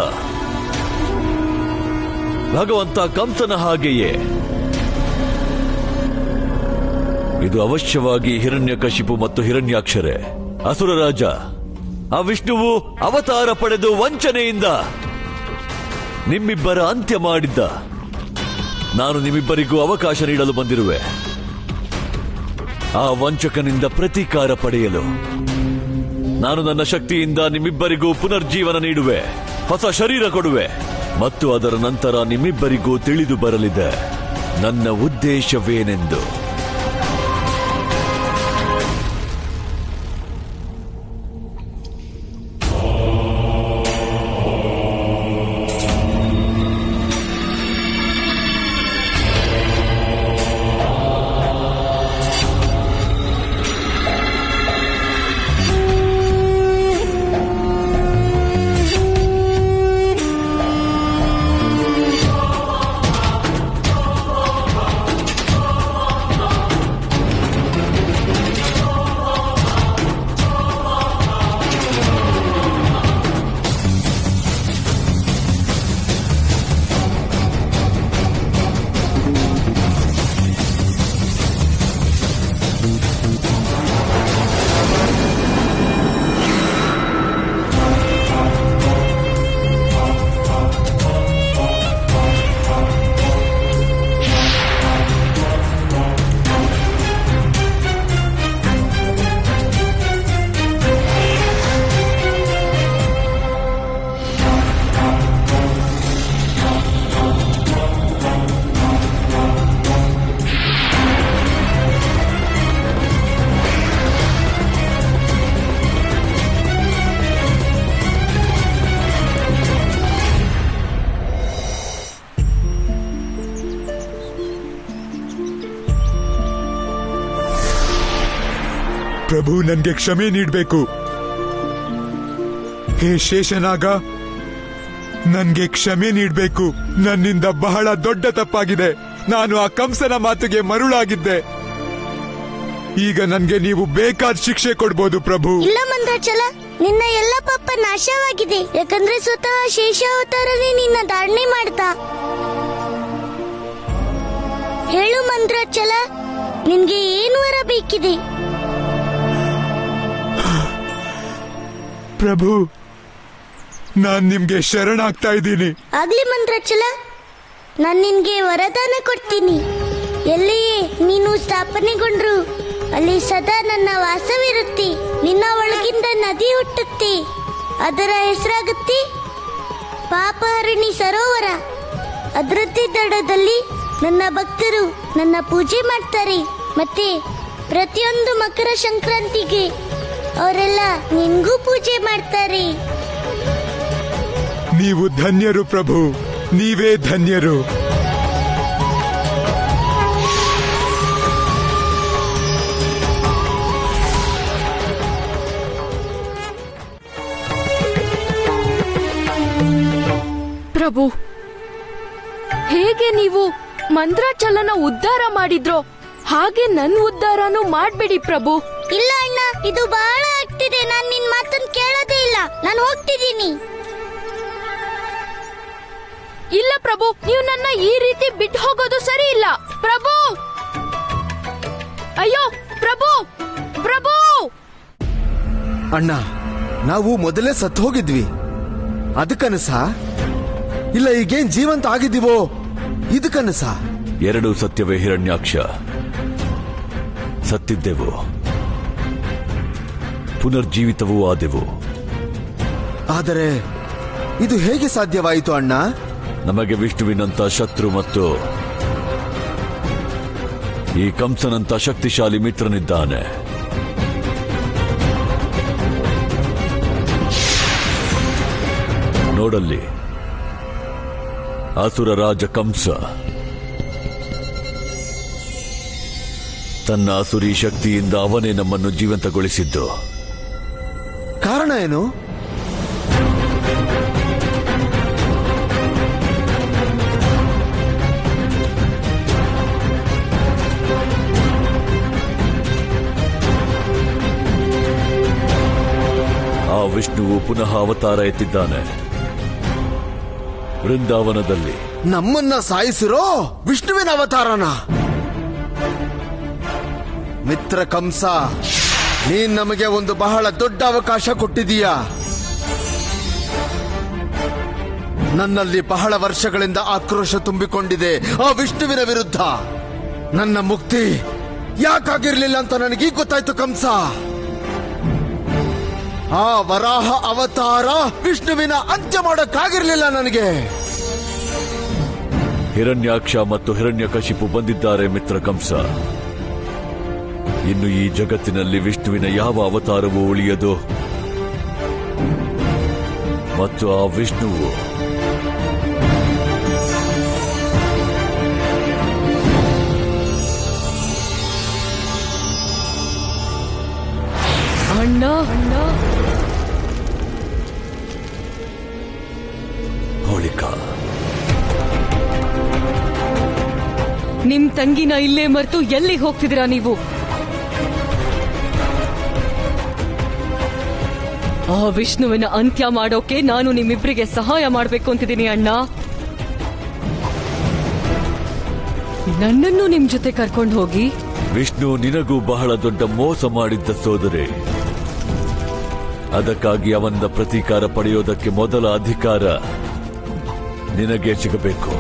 A: ಭಗವಂತ ಕಂಸನ ಹಾಗೆಯೇ ಇದು ಅವಶ್ಯವಾಗಿ ಹಿರಣ್ಯಕಶಿಪು ಮತ್ತು ಹಿರಣ್ಯಾಕ್ಷರೇ. ಅಸುರ ರಾಜ, ಆ ವಿಷ್ಣುವು ಅವತಾರ ಪಡೆದು ವಂಚನೆಯಿಂದ ನಿಮ್ಮಿಬ್ಬರ ಅಂತ್ಯ ಮಾಡಿದ್ದ. ನಾನು ನಿಮ್ಮಿಬ್ಬರಿಗೂ ಅವಕಾಶ ನೀಡಲು ಬಂದಿರುವೆ. ಆ ವಂಚಕನಿಂದ ಪ್ರತೀಕಾರ ಪಡೆಯಲು ನಾನು ನನ್ನ ಶಕ್ತಿಯಿಂದ ನಿಮ್ಮಿಬ್ಬರಿಗೂ ಪುನರ್ಜೀವನ ನೀಡುವೆ, ಹೊಸ ಶರೀರ ಕೊಡುವೆ. ಮತ್ತು ಅದರ ನಂತರ ನಿಮ್ಮಿಬ್ಬರಿಗೂ ತಿಳಿದು ಬರಲಿದೆ ನನ್ನ ಉದ್ದೇಶವೇನೆಂದು.
L: ಪ್ರಭು, ನನ್ಗೆ ಕ್ಷಮೆ ನೀಡಬೇಕು. ಹೇ ಶೇಷನಾಗ, ನನ್ಗೆ ಕ್ಷಮೆ ನೀಡಬೇಕು. ನನ್ನಿಂದ ಬಹಳ ದೊಡ್ಡ ತಪ್ಪಾಗಿದೆ. ನಾನು ಆ ಕಂಸನ ಮಾತಿಗೆ ಮರುಳಾಗಿದ್ದೆ. ಈಗ ನನ್ಗೆ ನೀವು ಬೇಕಾದ ಶಿಕ್ಷೆ ಕೊಡ್ಬೋದು ಪ್ರಭು.
D: ಇಲ್ಲ ಮಂದ್ರಾಚಲ, ನಿನ್ನ ಎಲ್ಲ ಪಾಪ ನಾಶವಾಗಿದೆ. ಯಾಕಂದ್ರೆ ಸ್ವತಃ ಶೇಷಾವತಾರನೇ ನಿನ್ನ ಧಾರಣೆ ಮಾಡ್ದ. ಹೇಳು ಮಂದ್ರಾಚಲ, ನಿನ್ಗೆ ಏನು ವರ ಬೇಕಿದೆ?
L: ಪ್ರಭು, ನಾನ್ ನಿಮ್ಗೆ ಶರಣಾಗ್ತಾ ಇದ್ದೀನಿ.
D: ಆಗ್ಲಿ ಮಂದ್ರಾಚಲ, ನಾನ್ ನಿನ್ಗೆ ವರದಾನ ಕೊಡ್ತೀನಿ. ಎಲ್ಲಿಯೇ ನೀನು ಸ್ಥಾಪನೆಗೊಂಡ್ರು ಅಲ್ಲಿ ಸದಾ ನನ್ನ ವಾಸವಿರುತ್ತೆ. ನಿನ್ನ ಒಳಗಿಂದ ನದಿ ಹುಟ್ಟುತ್ತೆ. ಅದರ ಹೆಸರಾಗುತ್ತೆ ಪಾಪಹರಣಿ ಸರೋವರ. ಅದರದ್ದೇ ದಡದಲ್ಲಿ ನನ್ನ ಭಕ್ತರು ನನ್ನ ಪೂಜೆ ಮಾಡ್ತಾರೆ. ಮತ್ತೆ ಪ್ರತಿಯೊಂದು ಮಕರ ಸಂಕ್ರಾಂತಿಗೆ ಅವರೆಲ್ಲ ನಿನ್ಗೂ ಪೂಜೆ ಮಾಡ್ತಾರೆ.
L: ನೀವು ಧನ್ಯರು ಪ್ರಭು, ನೀವೇ ಧನ್ಯರು.
I: ಪ್ರಭು, ಹೇಗೆ ನೀವು ಮಂದ್ರಾಚಲನ ಉದ್ಧಾರ ಮಾಡಿದ್ರೋ ಹಾಗೆ ನನ್ನ ಉದ್ಧಾರನೂ ಮಾಡ್ಬೇಡಿ ಪ್ರಭು.
D: ಇಲ್ಲ ಅಣ್ಣ, ಇದು ಬಹಳ ಆಗ್ತಿದೆ. ನಾನ್ ನಿನ್ ಮಾತನ್ನ ಕೇಳೋದೇ ಇಲ್ಲ. ನಾನು ಹೋಗ್ತಿದ್ದೀನಿ.
I: ಇಲ್ಲ ಪ್ರಭು, ನೀವು ನನ್ನ ಈ ರೀತಿ ಬಿಟ್ಟು ಹೋಗೋದು ಸರಿ ಇಲ್ಲ ಪ್ರಭು. ಅಯ್ಯೋ ಪ್ರಭು, ಪ್ರಭು!
M: ಅಣ್ಣ, ನಾವು ಮೊದಲೇ ಸತ್ತು ಹೋಗಿದ್ವಿ. ಅದಕ್ಕನಸ? ಇಲ್ಲ ಈಗೇನ್ ಜೀವಂತ ಆಗಿದ್ದೀವೋ ಇದಕ್ಕನಸ?
A: ಎರಡೂ ಸತ್ಯವೇ ಹಿರಣ್ಯಾಕ್ಷ. ಸತ್ತಿದ್ದೆವು. ಪುನರ್ಜೀವಿತವೂ ಆದೆವು.
M: ಆದರೆ ಇದು ಹೇಗೆ ಸಾಧ್ಯವಾಯಿತು ಅಣ್ಣ?
A: ನಮಗೆ ವಿಷ್ಣುವಿನಂತ ಶತ್ರು ಮತ್ತು ಈ ಕಂಸನಂತ ಶಕ್ತಿಶಾಲಿ ಮಿತ್ರನಿದ್ದಾನೆ. ನೋಡಲ್ಲಿ, ಅಸುರ ರಾಜ ಕಂಸ ತನ್ನ ಅಸುರಿ ಶಕ್ತಿಯಿಂದ ಅವನೇ ನಮ್ಮನ್ನು ಜೀವಂತಗೊಳಿಸಿದ್ದು.
M: ಕಾರಣ ಏನು?
A: ಆ ವಿಷ್ಣುವು ಪುನಃ ಅವತಾರ ಎತ್ತಿದ್ದಾನೆ ವೃಂದಾವನದಲ್ಲಿ.
M: ನಮ್ಮನ್ನ ಸಾಯಿಸಿರೋ ವಿಷ್ಣುವಿನ ಅವತಾರನ? ಮಿತ್ರ ಕಂಸ, ನೀನ್ ನಮಗೆ ಒಂದು ಬಹಳ ದೊಡ್ಡ ಅವಕಾಶ ಕೊಟ್ಟಿದೀಯಾ. ನನ್ನಲ್ಲಿ ಬಹಳ ವರ್ಷಗಳಿಂದ ಆಕ್ರೋಶ ತುಂಬಿಕೊಂಡಿದೆ ಆ ವಿಷ್ಣುವಿನ ವಿರುದ್ಧ. ನನ್ನ ಮುಕ್ತಿ ಯಾಕಾಗಿರ್ಲಿಲ್ಲ ಅಂತ ನನಗೀಗ ಗೊತ್ತಾಯ್ತು ಕಂಸ. ಆ ವರಾಹ ಅವತಾರ ವಿಷ್ಣುವಿನ ಅಂತ್ಯ ಮಾಡೋಕ್ಕಾಗಿರ್ಲಿಲ್ಲ ನನಗೆ.
A: ಹಿರಣ್ಯಾಕ್ಷ ಮತ್ತು ಹಿರಣ್ಯಕಶಿಪು ಬಂದಿದ್ದಾರೆ ಮಿತ್ರ ಕಂಸ. ಇನ್ನು ಈ ಜಗತ್ತಿನಲ್ಲಿ ವಿಷ್ಣುವಿನ ಯಾವ ಅವತಾರವೂ ಉಳಿಯದು ಮತ್ತು ಆ ವಿಷ್ಣುವು
F: ಅಣ್ಣ
A: ಹೋಳಿಕಾ,
F: ನಿಮ್ ತಂಗಿನ ಇಲ್ಲೇ ಮರೆತು ಎಲ್ಲಿಗೆ ಹೋಗ್ತಿದ್ದೀರಾ ನೀವು? ಆ ವಿಷ್ಣುವಿನ ಅಂತ್ಯ ಮಾಡೋಕೆ ನಾನು ನಿಮ್ಮಿಬ್ಬರಿಗೆ ಸಹಾಯ ಮಾಡ್ಬೇಕು ಅಂತಿದ್ದೀನಿ ಅಣ್ಣ. ನನ್ನನ್ನು ನಿಮ್ ಜೊತೆ ಕರ್ಕೊಂಡು ಹೋಗಿ.
A: ವಿಷ್ಣು ನಿನಗೂ ಬಹಳ ದೊಡ್ಡ ಮೋಸ ಮಾಡಿದ್ದ ಸೋದರಿ. ಅದಕ್ಕಾಗಿ ಅವನ ಪ್ರತೀಕಾರ ಪಡೆಯೋದಕ್ಕೆ ಮೊದಲ ಅಧಿಕಾರ ನಿನಗೆ ಸಿಗಬೇಕು.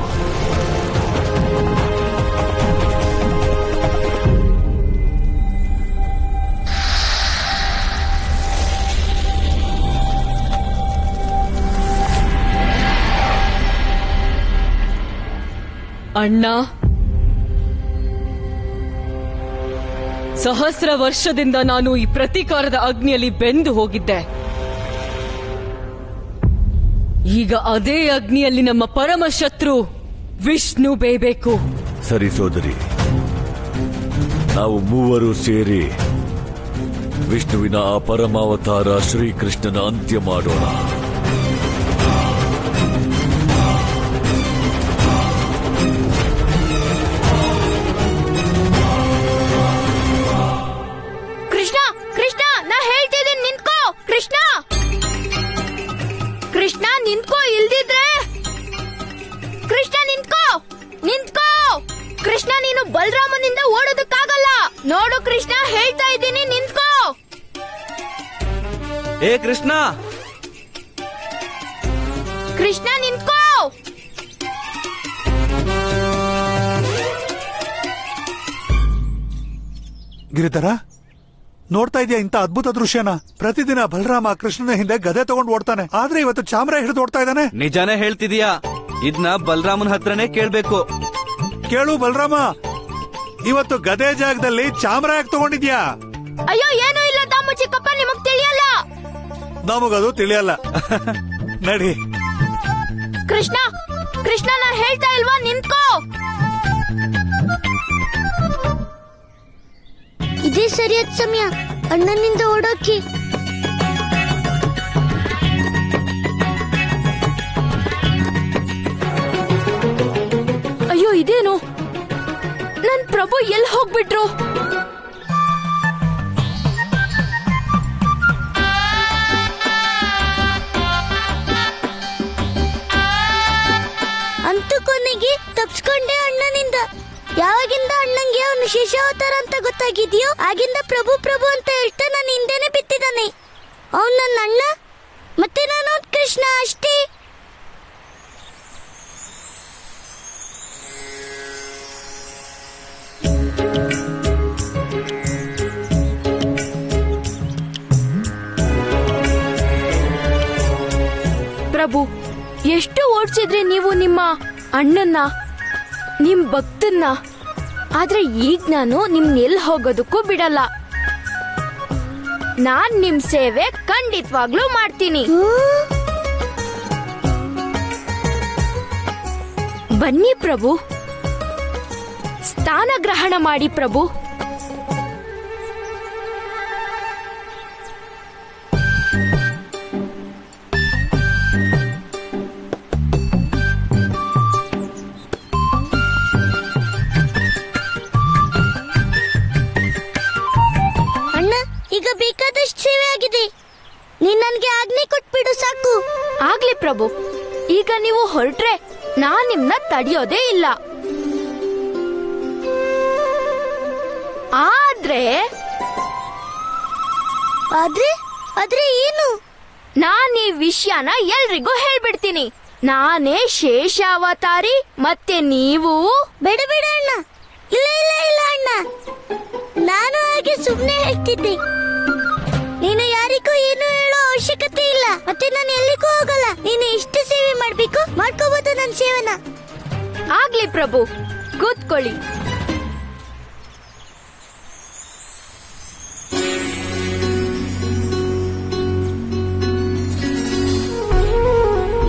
F: ಅಣ್ಣ, ಸಹಸ್ರ ವರ್ಷದಿಂದ ನಾನು ಈ ಪ್ರತೀಕಾರದ ಅಗ್ನಿಯಲ್ಲಿ ಬೆಂದು ಹೋಗಿದ್ದೆ. ಈಗ ಅದೇ ಅಗ್ನಿಯಲ್ಲಿ ನಮ್ಮ ಪರಮ ಶತ್ರು ವಿಷ್ಣು ಬೇಯಬೇಕು.
A: ಸರಿ ಸೋದರಿ, ನಾವು ಮೂವರು ಸೇರಿ ವಿಷ್ಣುವಿನ ಆ ಪರಮಾವತಾರ ಶ್ರೀಕೃಷ್ಣನ ಅಂತ್ಯ ಮಾಡೋಣ.
I: ಕೃಷ್ಣ ನಿಂತ್ಕೋ, ಇಲ್ದಿದ್ರೆ ಕೃಷ್ಣ ನಿಂತ್ಕೋ, ನಿಂತ್ಕೋ ಕೃಷ್ಣ. ನೀನು ಬಲರಾಮನಿಂದ ಓಡೋದಕ್ಕಾಗಲ್ಲ. ನೋಡು ಕೃಷ್ಣ, ಹೇಳ್ತಾ ಇದ್ದೀನಿ, ನಿಂತ್ಕೋ.
E: ಏ ಕೃಷ್ಣ,
I: ಕೃಷ್ಣ ನಿಂತ್ಕೋ.
H: ಗಿರಿಧರ, ನೋಡ್ತಾ ಇದೆಯಾ ಇಂಥ ಅದ್ಭುತ ದೃಶ್ಯನ? ಪ್ರತಿದಿನ ಬಲರಾಮ ಕೃಷ್ಣನ ಹಿಂದೆ ಗದೆ ತಗೊಂಡು ಓಡ್ತಾನೆ, ಆದ್ರೆ ಇವತ್ತು ಚಾಮರ ಹಿಡಿದು ಓಡ್ತಾ ಇದ್ದಾನೆ.
E: ನಿಜಾನೇ ಹೇಳ್ತಿದೀಯಾ? ಇದನ್ನ ಬಲರಾಮನ ಹತ್ರನೇ ಕೇಳ್ಬೇಕು.
H: ಕೇಳು ಬಲರಾಮ, ಇವತ್ತು ಗದೆ ಜಾಗದಲ್ಲಿ ಚಾಮರ ಯಾಕೆ ತಗೊಂಡಿದ್ಯಾ?
I: ಅಯ್ಯೋ, ಏನೂ ಇಲ್ಲ ತಾಮು ಚಿಕ್ಕಪ್ಪ, ನಿಮಗ್ ತಿಳಿಯಲ್ಲ.
H: ನಮಗದು ತಿಳಿಯಲ್ಲ. ನಡಿ.
I: ಕೃಷ್ಣ, ಕೃಷ್ಣ, ನಾ ಹೇಳ್ತಾ ಇಲ್ವಾ, ನಿಂತ್ಕೋ.
D: ಇದೇ ಸರಿಯಾದ ಸಮಯ ಅಣ್ಣನಿಂದ ಓಡೋಕೆ.
I: ಅಯ್ಯೋ, ಇದೇನು? ನನ್ ಪ್ರಭು ಎಲ್ಲಿ ಹೋಗ್ಬಿಟ್ರು?
D: ಅಂತೂ ಕೊನೆಗೆ ತಪ್ಸ್ಕೊಂಡೆ ಅಣ್ಣನಿಂದ. ಯಾವಾಗಿಂದ ಅಣ್ಣಂಗೆ ಅವನು ಶೇಷಾವತಾರ ಅಂತ ಗೊತ್ತಾಗಿದ್ಯೋ ಆಗಿಂದ ಪ್ರಭು ಪ್ರಭು ಅಂತ ಹೇಳ್ತಾ ನಾನು ಹಿಂದೆನೆ ಬಿತ್ತಿದ್ದಾನೆ. ಅವನು ನನ್ನ ಅಣ್ಣ, ಮತ್ತೆ ನಾನು ಕೃಷ್ಣ ಅಷ್ಟೇ.
I: ಪ್ರಭು, ಎಷ್ಟು ಓಡ್ಸಿದ್ರಿ ನೀವು ನಿಮ್ಮ ಅಣ್ಣನ್ನ, ನಿಮ್ ಭಕ್ತನ್ನ. ಆದ್ರೆ ಈಗ ನಾನು ನಿಮ್ನ ಎಲ್ಲಿ ಹೋಗೋದಕ್ಕೂ ಬಿಡಲ್ಲ. ನಾನ್ ನಿಮ್ ಸೇವೆ ಖಂಡಿತವಾಗ್ಲೂ ಮಾಡ್ತೀನಿ. ಬನ್ನಿ ಪ್ರಭು, ಸ್ಥಾನ ಗ್ರಹಣ ಮಾಡಿ ಪ್ರಭು.
D: ಈಗ ಬೇಕಾದಷ್ಟು ಸೇವೆ ಆಗಿದೆ. ನೀನ್ ನನ್ಗೆ ಆಜ್ಞೆ ಕೊಟ್ಬಿಡು ಸಾಕು.
I: ಆಗ್ಲಿ ಪ್ರಭು, ಈಗ ನೀವು ಹೊರಟ್ರೆ ನಾನ್ ನಿಮ್ನ ತಡೆಯೋದೇ ಇಲ್ಲ. ಆದ್ರೆ
D: ಏನು?
I: ನಾನ್ ಈ ವಿಷಯನ ಎಲ್ರಿಗೂ ಹೇಳ್ಬಿಡ್ತೀನಿ. ನಾನೇ ಶೇಷಾವತಾರಿ, ಮತ್ತೆ ನೀವು
D: ಬೇಡ ಬೇಡ ಅಣ್ಣ. ಇಲ್ಲ ಇಲ್ಲ ಇಲ್ಲ ಅಣ್ಣ, ನಾನು ಹಾಗೆ ಸುಮ್ನೆ ಹೇಳ್ತಿದ್ದೆ. ನೀನು ಯಾರಿಗೂ ಏನು ಹೇಳೋ ಅವಶ್ಯಕತೆ ಇಲ್ಲ. ಮತ್ತೆ ನಾನು ಎಲ್ಲಿಗೂ ಹೋಗಲ್ಲ. ನೀನು ಎಷ್ಟು ಸೇವೆ ಮಾಡ್ಬೇಕು ಮಾಡ್ಕೋಬಹುದು ನನ್ನ ಸೇವೆನ.
I: ಆಗ್ಲಿ ಪ್ರಭು, ಕೂತ್ಕೊಳ್ಳಿ.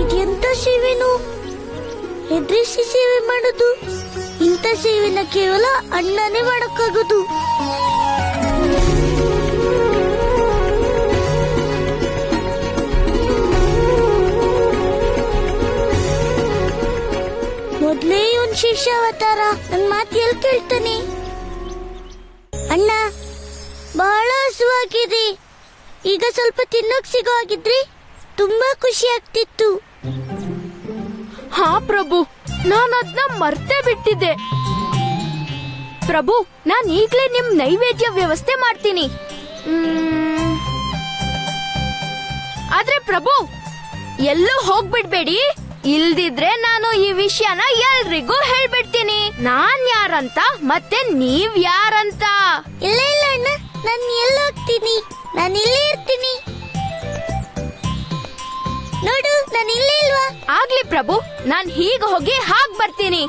D: ಇದೆಂತ ಸೇವೆನು? ಎದುರಿಸಿ ಸೇವೆ ಮಾಡೋದು. ಇಂಥ ಸೇವೆನ ಕೇವಲ ಅಣ್ಣನೇ ಮಾಡಕ್ಕಾಗೋದು. ಮೊದ್ಲೇ ಒಂದ್ ಶೇಷಾವತಾರ ನನ್ ಮಾತು ಎಲ್ಲಿ ಕೇಳ್ತಾನೆ? ಅಣ್ಣ, ಬಹಳ ಹಸುವಾಗಿದೆ. ಈಗ ಸ್ವಲ್ಪ ತಿನ್ನೋಕ್ ಸಿಗೋ ಹಾಗಿದ್ರೆ ತುಂಬಾ ಖುಷಿ ಆಗ್ತಿತ್ತು.
I: ಹಾ ಪ್ರಭು, ನಾನು ಅದನ್ನ ಮರ್ತೇ ಬಿಟ್ಟಿದ್ದೆ. ಪ್ರಭು, ನಾನ್ ಈಗ್ಲೇ ನಿಮ್ ನೈವೇದ್ಯ ವ್ಯವಸ್ಥೆ ಮಾಡ್ತೀನಿ. ಆದ್ರೆ ಪ್ರಭು, ಎಲ್ಲೂ ಹೋಗ್ಬಿಡ್ಬೇಡಿ. ಇಲ್ದಿದ್ರೆ ನಾನು ಈ ವಿಷಯನ ಎಲ್ರಿಗೂ ಹೇಳ್ಬಿಡ್ತೀನಿ. ನಾನ್ ಯಾರಂತ ಮತ್ತೆ ನೀವ್ ಯಾರಂತ.
D: ಇಲ್ಲ ಇಲ್ಲ ಅಣ್ಣ, ನಾನು ಎಲ್ಲಿ ಹೋಗ್ತೀನಿ? ನಾನು ಇಲ್ಲೇ ಇರ್ತೀನಿ. ನೋಡು, ನಾನು ಇಲ್ಲೇ ಇಲ್ವಾ?
I: ಆಗ್ಲಿ ಪ್ರಭು, ನಾನ್ ಹೀಗೆ ಹೋಗಿ ಹಾಗ್ ಬರ್ತೀನಿ.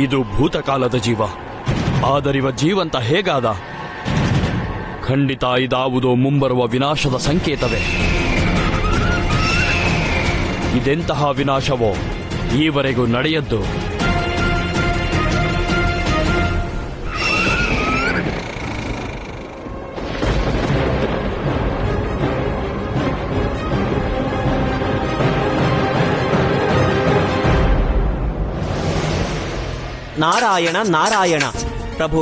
E: ಇದು ಭೂತಕಾಲದ ಜೀವ, ಆದರಿವ ಜೀವಂತ ಹೇಗಾದ? ಖಂಡಿತ ಇದಾವುದೋ ಮುಂಬರುವ ವಿನಾಶದ ಸಂಕೇತವೇ. ಇದೆಂತಹ ವಿನಾಶವೋ ಈವರೆಗೂ ನಡೆಯದ್ದು.
K: ನಾರಾಯಣ ನಾರಾಯಣ. ಪ್ರಭು,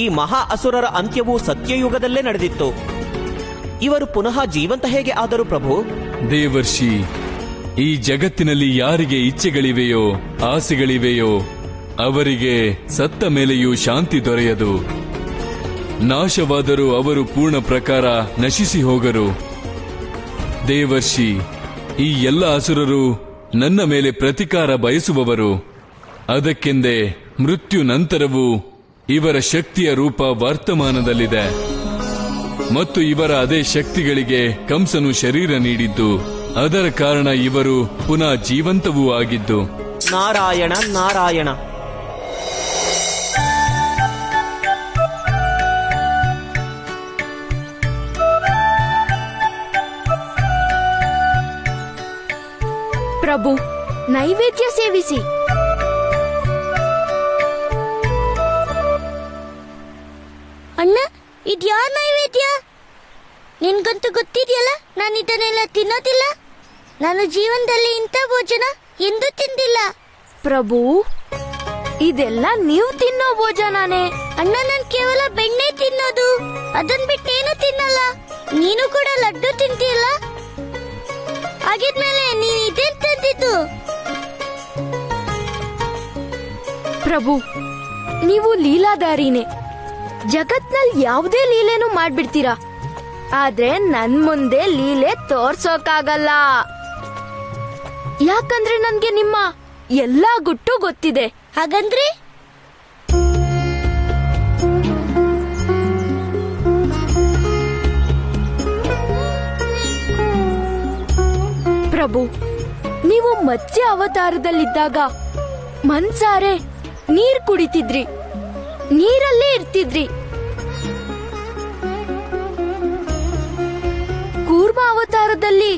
K: ಈ ಮಹಾ ಅಸುರರ ಅಂತ್ಯವು ಸತ್ಯಯುಗದಲ್ಲೇ ನಡೆದಿತ್ತು. ಇವರು ಪುನಃ ಜೀವಂತ ಹೇಗೆ ಆದರು ಪ್ರಭು?
N: ದೇವರ್ಷಿ, ಈ ಜಗತ್ತಿನಲ್ಲಿ ಯಾರಿಗೆ ಇಚ್ಛೆಗಳಿವೆಯೋ ಆಸೆಗಳಿವೆಯೋ ಅವರಿಗೆ ಸತ್ತ ಮೇಲೆಯೂ ಶಾಂತಿ ದೊರೆಯದು. ನಾಶವಾದರೂ ಅವರು ಪೂರ್ಣ ಪ್ರಕಾರ ನಶಿಸಿ ಹೋಗರು. ದೇವರ್ಷಿ, ಈ ಎಲ್ಲ ಅಸುರರು ನನ್ನ ಮೇಲೆ ಪ್ರತಿಕಾರ ಬಯಸುವವರು. ಅದಕ್ಕೆಂದೇ ಮೃತ್ಯು ನಂತರವೂ ಇವರ ಶಕ್ತಿಯ ರೂಪ ವರ್ತಮಾನದಲ್ಲಿದೆ ಮತ್ತು ಇವರ ಅದೇ ಶಕ್ತಿಗಳಿಗೆ ಕಂಸನು ಶರೀರ ನೀಡಿದ್ದು. ಅದರ ಕಾರಣ ಇವರು ಪುನಃ ಜೀವಂತವೂ ಆಗಿದ್ದು.
K: ನಾರಾಯಣ ನಾರಾಯಣ.
I: ಪ್ರಭು, ನೈವೇದ್ಯ ಸೇವಿಸಿ.
D: ಅಣ್ಣ, ಇದ್ಯಾ ನೈವೇದ್ಯ? ನಿನ್ಗಂತೂ ಗೊತ್ತಿದೆಯಲ್ಲ, ನಾನು ಇದನ್ನೆಲ್ಲ ತಿನ್ನೋದಿಲ್ಲ. ನಾನು ಜೀವನದಲ್ಲಿ ಇಂಥ ಭೋಜನ ಎಂದೂ ತಿಂದಿಲ್ಲ.
I: ಪ್ರಭು, ಇದೆಲ್ಲ ನೀವು ತಿನ್ನೋ ಭೋಜನಾನೇ.
D: ಅಣ್ಣ, ನಾನು ಕೇವಲ ಬೆಣ್ಣೆ ತಿನ್ನೋದು, ಅದನ್ ಬಿಟ್ಟೇನು ತಿನ್ನಲ್ಲ. ನೀನು ಕೂಡ ಲಡ್ಡು ತಿಂತೀಯಲ್ಲ, ಹಾಗಿದ್ಮೇಲೆ ನೀನ್ ಇದೇನ್ ತಂದಿದ್ದು?
I: ಪ್ರಭು, ನೀವು ಲೀಲಾಧಾರಿನೇ. ಜಗತ್ನಲ್ಲಿ ಯಾವುದೇ ಲೀಲೆನೂ ಮಾಡ್ಬಿಡ್ತೀರಾ, ಆದ್ರೆ ನನ್ ಮುಂದೆ ಲೀಲೆ ತೋರ್ಸೋಕಾಗಲ್ಲ. ಯಾಕಂದ್ರೆ ನನ್ಗೆ ನಿಮ್ಮ ಎಲ್ಲಾ ಗುಟ್ಟು ಗೊತ್ತಿದೆ.
D: ಹಾಗಂದ್ರೆ
I: ಪ್ರಭು, ನೀವು ಮತ್ಸ್ಯ ಅವತಾರದಲ್ಲಿದ್ದಾಗ ಮನ್ಸಾರೆ ನೀರ್ ಕುಡಿತಿದ್ರಿ, ನೀರಲ್ಲೇ ಇರ್ತಿದ್ರಿ. ಕೂರ್ಮ ಅವತಾರದಲ್ಲಿ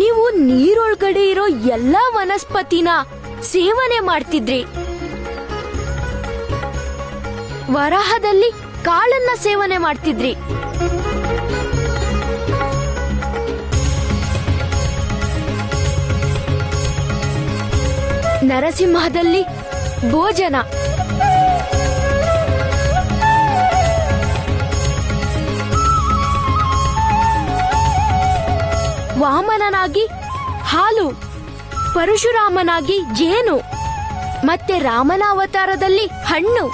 I: ನೀವು ನೀರೊಳಗಡೆ ಇರೋ ಎಲ್ಲಾ ವನಸ್ಪತಿನ ಸೇವನೆ ಮಾಡ್ತಿದ್ರಿ. ವರಾಹದಲ್ಲಿ ಕಾಳನ್ನ ಸೇವನೆ ಮಾಡ್ತಿದ್ರಿ. ನರಸಿಂಹದಲ್ಲಿ ಭೋಜನ, ವಾಮನನಾಗಿ ಹಾಲು, ಪರಶುರಾಮನಾಗಿ ಜೇನು, ಮತ್ತೆ ರಾಮನ ಅವತಾರದಲ್ಲಿ ಹಣ್ಣು.